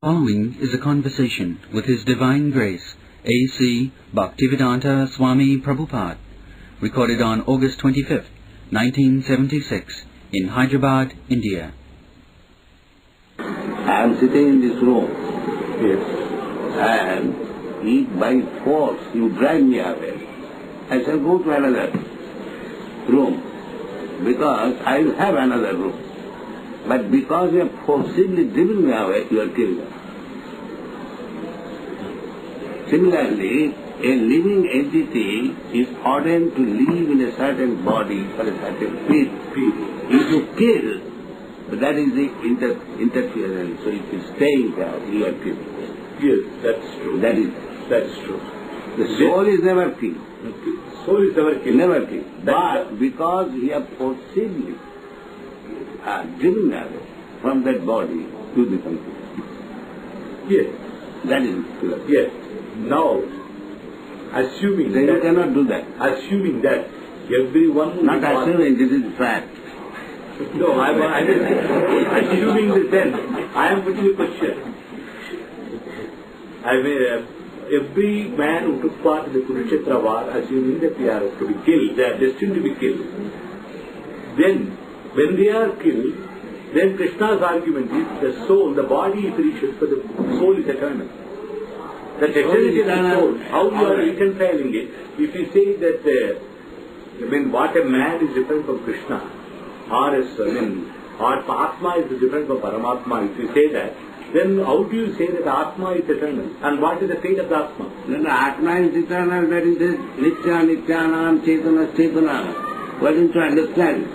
Following is a conversation with His Divine Grace, A.C. Bhaktivedanta Swami Prabhupada, recorded on August 25th, 1976, in Hyderabad, India. I am sitting in this room, yes, and if by force you drive me away, I shall go to another room, because I will have another room. But because you have forcibly driven me away, you are killed me. Similarly, a living entity is ordained to live in a certain body for a certain period. If you kill, that is the interference. So if you stay there, you are killed. Yes, that's true. That's true. The soul is never killed. Soul is never killed. Never killed. But because you have forcibly driven away from that body, you become killed. Yes. That is clear. Yes. Now, assuming then that... you cannot do that. Assuming that everyone... who Not assuming, this is fact. No, I'm assuming this then. I am putting a question. Every man who took part in the Kurukshetra war, assuming that they are to be killed, they are destined to be killed. Then, when they are killed, then Krishna's argument is the soul, the body is precious, but the soul is eternal. That eternity of the soul, how you are reconciling it? If you say that, what a man is different from Krishna, or Atma is different from Paramatma, if you say that, then how do you say that Atma is eternal? And what is the fate of the Atma? Then the Atma is eternal, that is Nitya, Nityanam, Chetana, Chetana. Why don't you understand?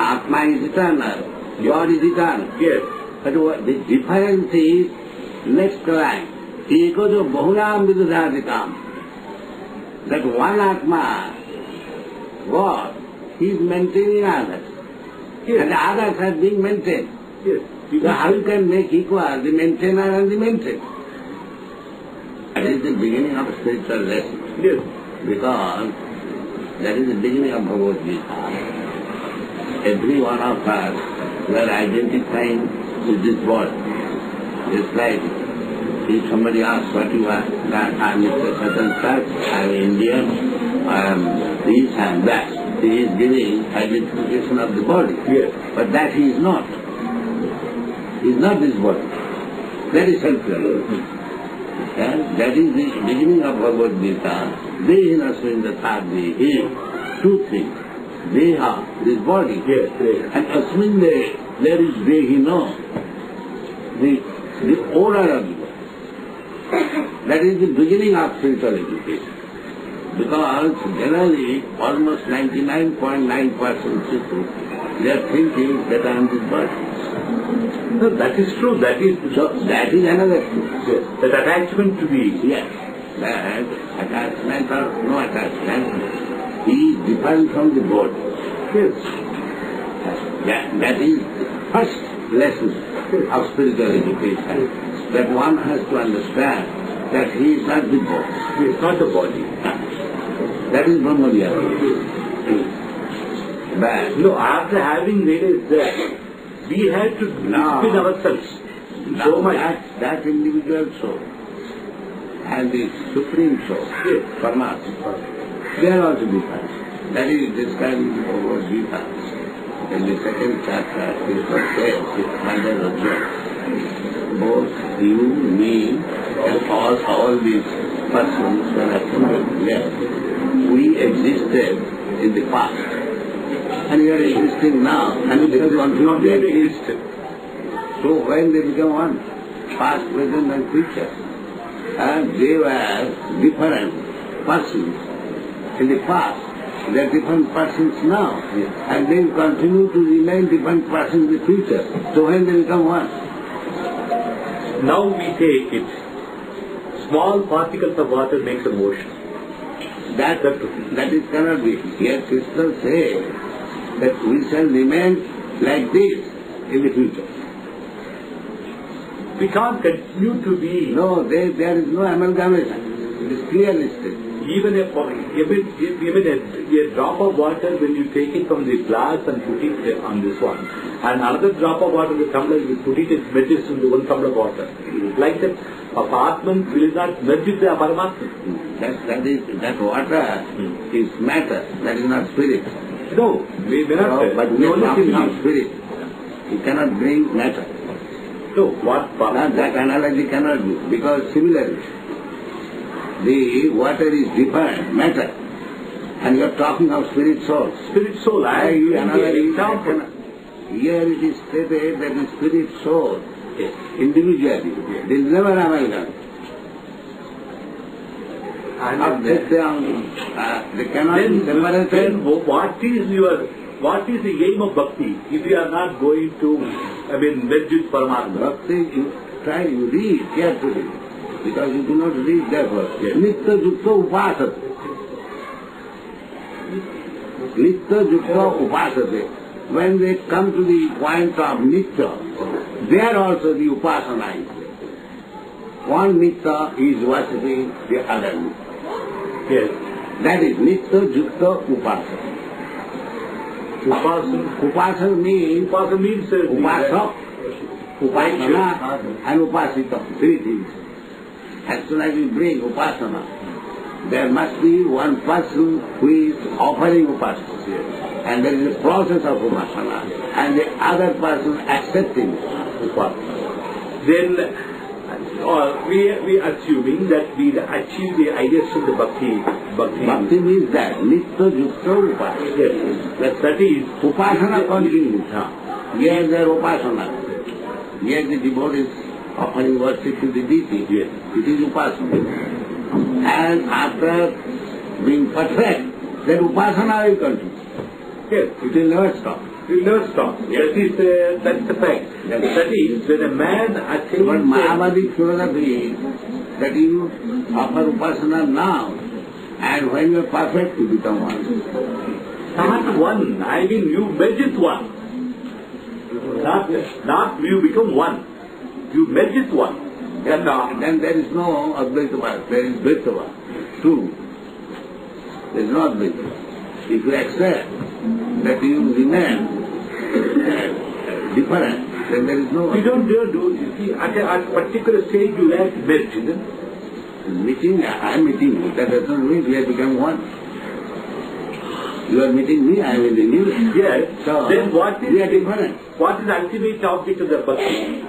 Atma is eternal, God is eternal. Yes. But the difference is next line. Eko jo bahunam vidudhaditam. That one Atma, God, he is maintaining others. Yes. And the others are being maintained. Yes. So how you can make equal the maintainer and the maintained? That is the beginning of spiritual lesson. Yes. Because that is the beginning of Bhagavad Gita. Every one of us, we are identifying with this body. It's like if somebody asks what you are, that I am Mr. Satan Sat, I am Indian, I am this, I am that. He is giving identification of the body. Yes. But that he is not. He is not this body. That is self-realization. And that is the beginning of Bhagavad Gita. Dehina Swindhatadhi, he, two things. Deha, this body. Yes, yes. And asmin there is Dehino, the order of the body. That is the beginning of spiritual education. Because generally, almost 99.9% people, they are thinking that I am this body. No, that is true. That is another thing. Yes. That attachment to the... Yes. That attachment or no attachment is different from the body. Yes. That is the first lesson of spiritual education. That one has to understand that he is not the body. He is not the body. That is Brahma-Vyādi. No, after having realized that, we had to discipline ourselves so much. That individual soul and the supreme soul, Paramatma, they are also different. That is described in the Bhagavad Gita. In the second chapter, Krishna says, under the joke, both you, me, and all these persons who are assembled here, we existed in the past. And we are existing now, and we will continue to exist. So when they become one, past, present and future, and they were different persons in the past, they are different persons now, and they will continue to remain different persons in the future. So when they become one? Now we take it, small particles of water makes a motion. That is cannot be. Here Krishna says that we shall remain like this in the future. We can't continue to be... No, there is no amalgamation. It is clearly stated. even a drop of water, when you take it from the glass and put it on this one, and another drop of water in the tumbler, you put it merges into one tumbler of water. Like that, a Atman will not merge with the Paramatma. That water is matter, that is not spirit. No, we may not. But we are talking of spirit. You cannot bring matter. No, what? That analogy cannot be, because similarly, the water is different, matter, and you are talking of spirit soul. Spirit soul, I use another example. Here it is stated that the spirit soul, individually, they never amalgam. They cannot be separated. Then what is the aim of bhakti if you are not going to, merge with Paramatma? Bhakti, you read carefully, because you do not read that verse. Nitya Jukta Upasate. Nitya Jukta Upasate. When they come to the point of Nitya, there also the Upasana is there. One Nitya is worshipping the other Nitya. Yes. That is Nitya Jukta Upasana. Upasana means Upasak, Upasana and Upasita. Three things. As soon as you bring Upasana, there must be one person who is offering Upasana. And there is a process of Upasana, and the other person accepting Upasana. Then we are assuming that we achieve the ideas of the bhakti. Bhakti means that Nitya Jukta Upasana. Yes. That is Upasana continues. Here there Upasana. Here the devotees offering worship to the deity. Yes. It is Upasana. And after being perfect, then Upasana will continue. Yes. It will never stop. It will never stop. Yes. That's the fact. That is, when a man attains... But Mahavadi philosophy is that you offer Upasana now, and when you are perfect, you become one. Not one. I mean, you merge with one. Not you become one. You merge with one. Then there is no Advaitava, there is Dvaitava. Two. There is no Advaitava. If you accept that you remain different, then there is no... You don't dare do it. You see, at a particular stage you have to merge, isn't it? Meeting, I am meeting you. That does not mean we have become one. You are meeting me, I am meeting you. Yes. So, then what is... We are different. What is the ultimate object of the bhakti?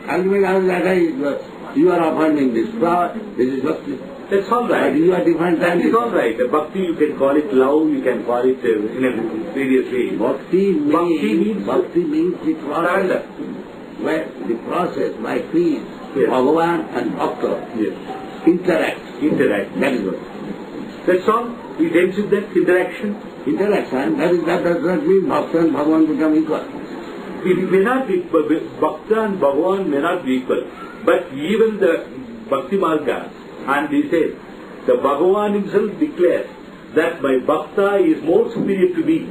Ultimate object is you are offering this flower, this is bhakti. That's all right. But you are different. That is all right. The bhakti, you can call it love, you can call it in a various ways. Bhakti means the process. Where the process by which Bhagavan and Bhakta interact. That is what. That's all. It ends with that interaction. Interaction. That does not mean Bhakta and Bhagavan become equal. It may not be, Bhakta and Bhagavan may not be equal. But even the Bhakti Marga, and they say, the Bhagavan himself declares that my Bhakta is more superior to me.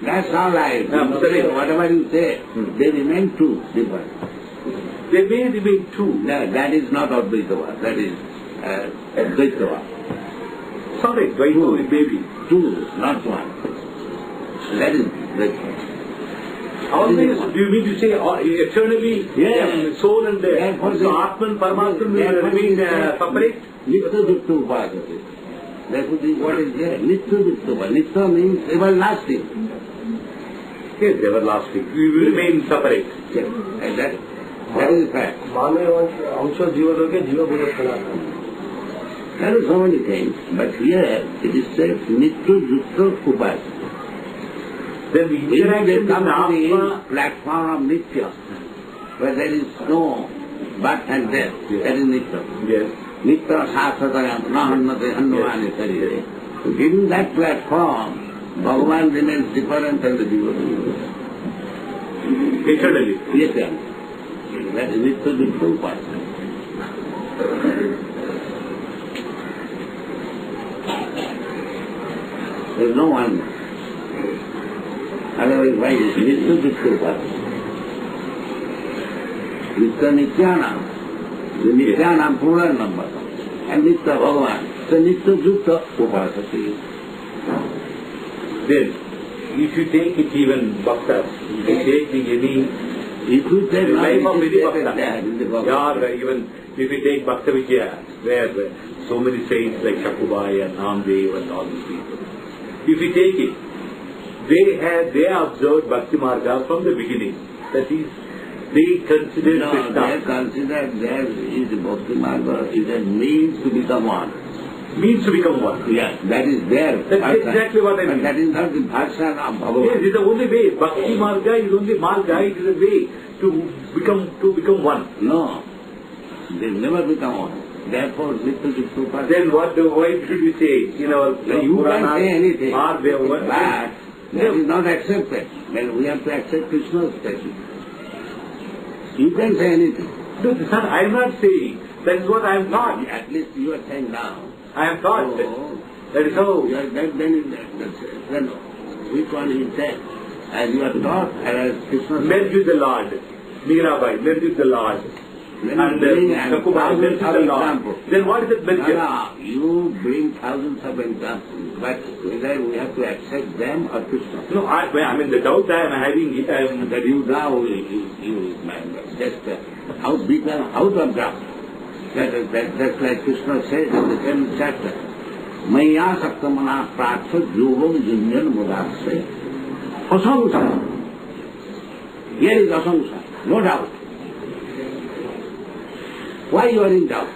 That's all right. Whatever you say, they remain two different. They may remain two. No, that is not Advaitava. That is Advaitava. Sorry, Dvaitava it may be. Two, not one. That is Advaitava. Always, do you mean to say eternally, soul and so Atman and Paramatman will remain separate? Nitya Jukta Upasate. That would be what is there. Nitya Jukta. Nitya means everlasting. Yes, everlasting. We will remain separate. Yes. And that is the fact. There are so many things, but here it is said Nitya Jukta Upasate. Then the interaction come to the platform of Nitya, where there is no birth and death. That is Nitya. Yes. Nitya Sasatayam Nahannate Hannavani Sarire. In that platform, Bhagavan remains different than the devotee. Eternally. Yes, yes. That is Nitya Jukta Upasana. There is no one. Otherwise, why is Nitya Jukta Upasana? Nitya Nityanam. The Nityanam plural number. And Nitya Bhagavan. So Nitya Yukta Upasati. Then, if you take it even bhaktas, if you take any If you take life of any bhakta, bhakta, or even if you take Bhakta Vijaya, where so many saints like Shakubai and Namdev and all these people, if you take it, they observed Bhakti Marga from the beginning. That is, they considered Krishna. They consider there is Bhakti Marga is a means to become one. Means to become one. Yes, that is there. That's exactly what I mean. But that is not the bhasha of Bhagavan. Yes, it is the only way. Bhakti Marga is only Marga, it is a way to become one. No, they never become one. Therefore, little bit super. Then why should we say in our You can't say anything. Are they over? But that is not accepted. Then we have to accept Krishna's statement. You can say anything. No, sir, I am not saying. That is what I am taught. At least you are saying now. I am taught. So, That is how. then which one is said? As you are taught, as Krishna Met with the Lord. Mirabai, met with the Lord. And Shakubai, met with the Lord. Then what is it meant here? You bring thousands of examples, but whether we have to accept them or Krishna. No, I mean the doubt I am having it, That you now, you just out of doubt. That's like Krishna says in the 10th chapter. Maya saktamana pratha yoga junyan mudasya. Asangsa. Here is asangsa, no doubt. Why you are in doubt?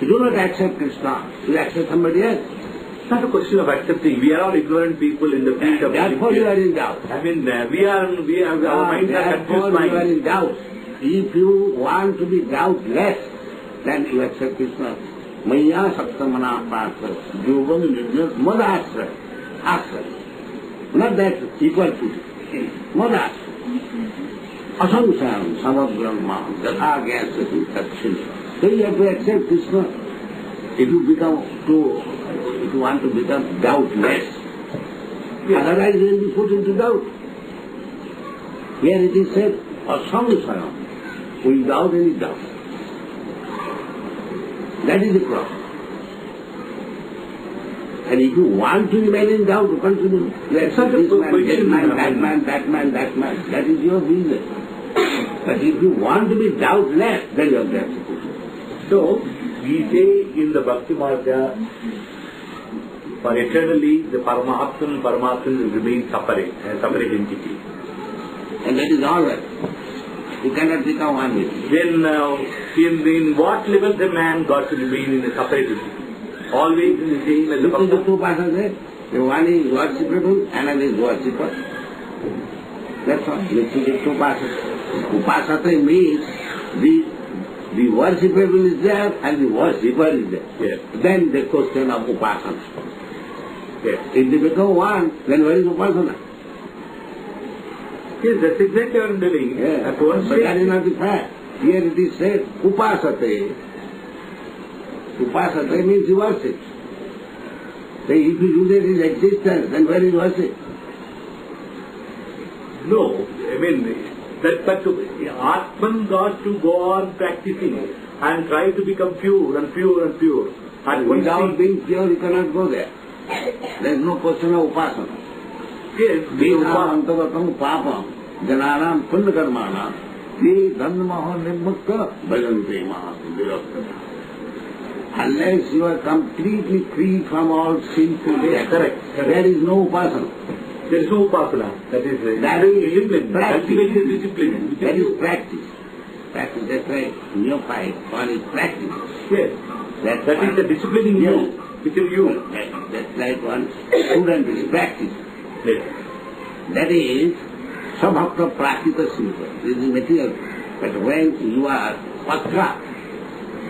You do not accept Krishna, you accept somebody else. it's not a question of accepting. We are all ignorant people in the field of Therefore you are in doubt. I mean, our minds are confused Therefore you are minds. in doubt. If you want to be doubtless, then you accept Krishna. Maya saptamana partha yoga madasra. Asra. Not that equal to madasra. Asamsam samabrahma datha gyasati tatsil. So you have to accept Krishna. If you want to become doubtless, otherwise you will be put into doubt. Here it is said, asamsam, without any doubt. That is the problem. And if you want to remain in doubt, continue. Let's say this man, that man. That is your reason. But if you want to be doubtless, then you have to accept it. So, we say in the Bhakti Marga, for eternally, the Paramatman and Paramatman will remain separate, a separate entity. And that is all right. You cannot become one with it. Then, in what level the man got to remain in a separate entity? Always in the same as the Because Bhakti. the two persons there, the one is worshipable, another is worshipper. That's all. You see the two persons. Upasata means the worshipable is there and the worshipper is there. Yes. Then the question of upasana. Yes. If they become one, then where is upasana? Yes, that's exactly what I'm doing. Yeah. At one But that is stage, not the fact. Here it is said, upasate. Upasate means he worships. So if you lose his existence, then where is worship? no, I mean, but Atman got to go on practicing and try to become pure and pure and pure. And Without being pure, you cannot go there. There is no question of upasana. yes, Dhinam antavatam papam jananam punna karmana te dhanmaha nimmukta bhajante maha. Unless you are completely free from all sinful ways, correct. there is no upasana. There is no upasana. That is Practice. cultivation discipline. That is practice. Practice, that's right. Neophyte, one is practice. Yes. That is the disciplining you, within you. That's like one student is practice. Yes. That is sabhakta prakita silva. This is material. But when you are patra,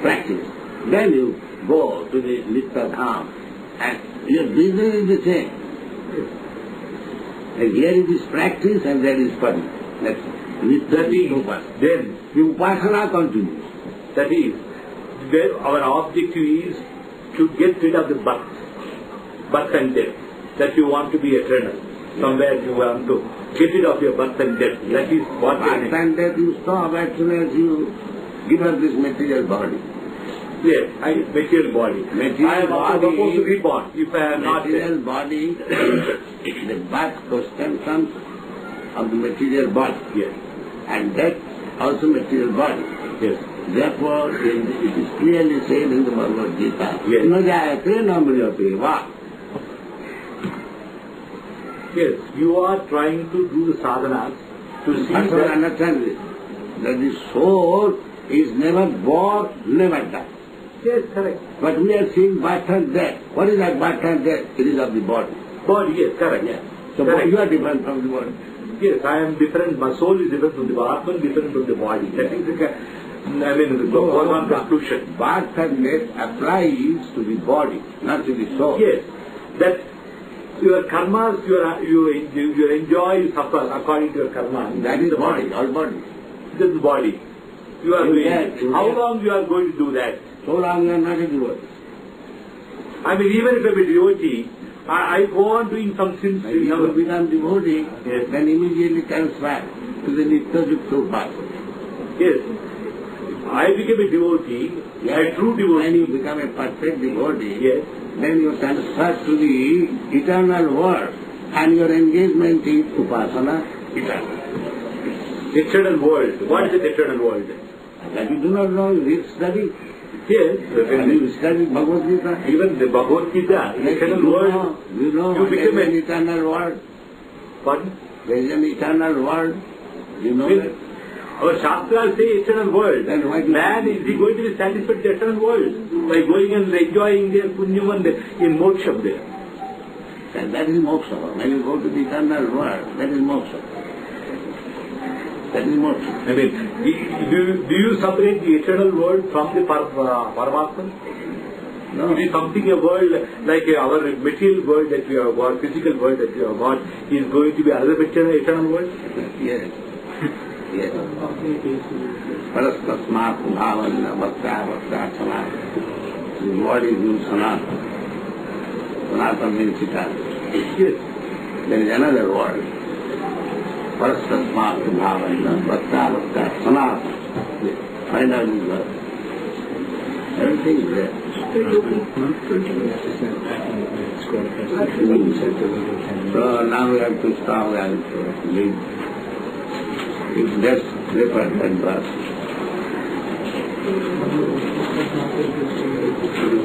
practice, then you go to the Nitya Dham and your business is the same. And here it is practice and there is padma. That's it. That is, then, The upasana continues. that is, where our objective is to get rid of the birth and death. That you want to be eternal. Somewhere you want to get rid of your birth and death. That is what Birth and death you stop as soon as you give up this material body. Yes, material body. Material I am also body- supposed to be born if I am not Material there. body, the birth question comes of the material body. Yes, And death also material body. yes. Therefore, it is clearly said in the Bhagavad Gita, Yes. no jayate no mriyate va. Yes, you are trying to do the sadhanas to see That's why that. understand this, that the soul is never born, never died. Yes, correct. But we are seeing birth and death. What is that birth and death? It is of the body. Body, yes, correct. Yes. So Correct. you are different from the body. Yes, I am different. My soul is different from the body. Atman different from the body. That is the, the one conclusion. Birth and death applies to the body, not to the soul. Yes, that your karmas, you enjoy, you suffer according to your karma. That is body, all body. This is body. You are In doing. that, in How that. long you are going to do that? So long you are not a devotee. I mean, even if I am a devotee, I go on doing some sins. If you become devotee, Yes. then immediately transfer to the Nitya-Yukta path. Yes, I became a devotee, a true When devotee. you become a perfect devotee, Yes, then you transfer to the eternal world, and your engagement is upasana, eternal. eternal world. What is the eternal world? That you do not know, you read study. Yes, When you study Bhagavad Gita, even the Bhagavad Gita, then eternal you world. know, you know You there is become an a- eternal world. Pardon? There is an eternal world. You know Yes. that. Our Shastras say eternal world. Then why do you- Man is he going to be satisfied with the eternal world by going and enjoying their punyam and in moksha there. And that is moksha. When you go to the eternal world, that is moksha. That is moksha. I mean, do you separate the eternal world from the Paramatma? No. It is something, a world like our material world that we have got, physical world that we have got, is going to be another eternal world? Yes. Yes. Parastasmat bhavana bhakta sanat. The body means sanat. Sanat means eternal. Yes. There is another word. Parastasmat bhavana bhakta sanat. Find out this word. Everything is there. So now we have to stop and leave. It's just different than birth.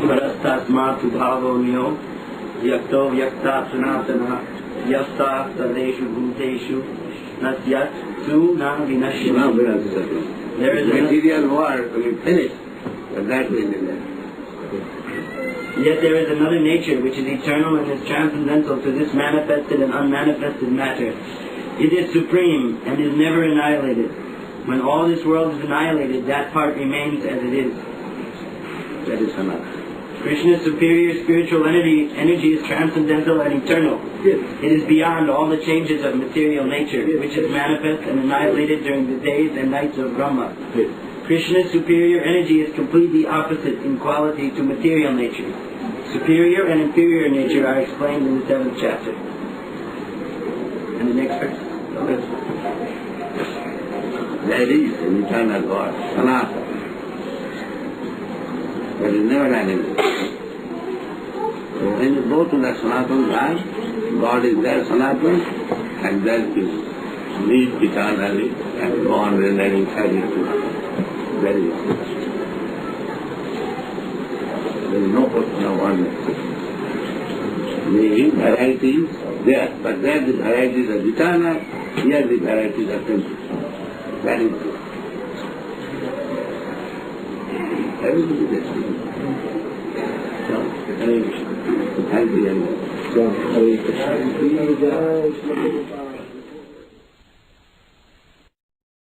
Parastasmat bhavonyo yakto yakta sanatana yasta tadeshu bhuteshu nasyat tu na Now vinashyati. we have to settle. There is a- material world will be finished, but that will be there. Yet there is another nature which is eternal and is transcendental to this manifested and unmanifested matter. It is supreme and is never annihilated. When all this world is annihilated, that part remains as it is. That is Sanat. Krishna's superior spiritual energy is transcendental and eternal. Yes. It is beyond all the changes of material nature, which is manifest and annihilated during the days and nights of Brahma. Yes. Krishna's superior energy is completely opposite in quality to material nature. Superior and inferior nature are explained in the 7th chapter. And the next verse. That is an eternal God, Sanat. That is never ending. So when you go to that Sanatan God is there, Sanatan, and then you live eternally and go on rendering service. That is it. There is no question of oneness. The varieties there, but there the varieties are eternal, here the varieties are temporary. That is it. Everything is there. So, thank you very much.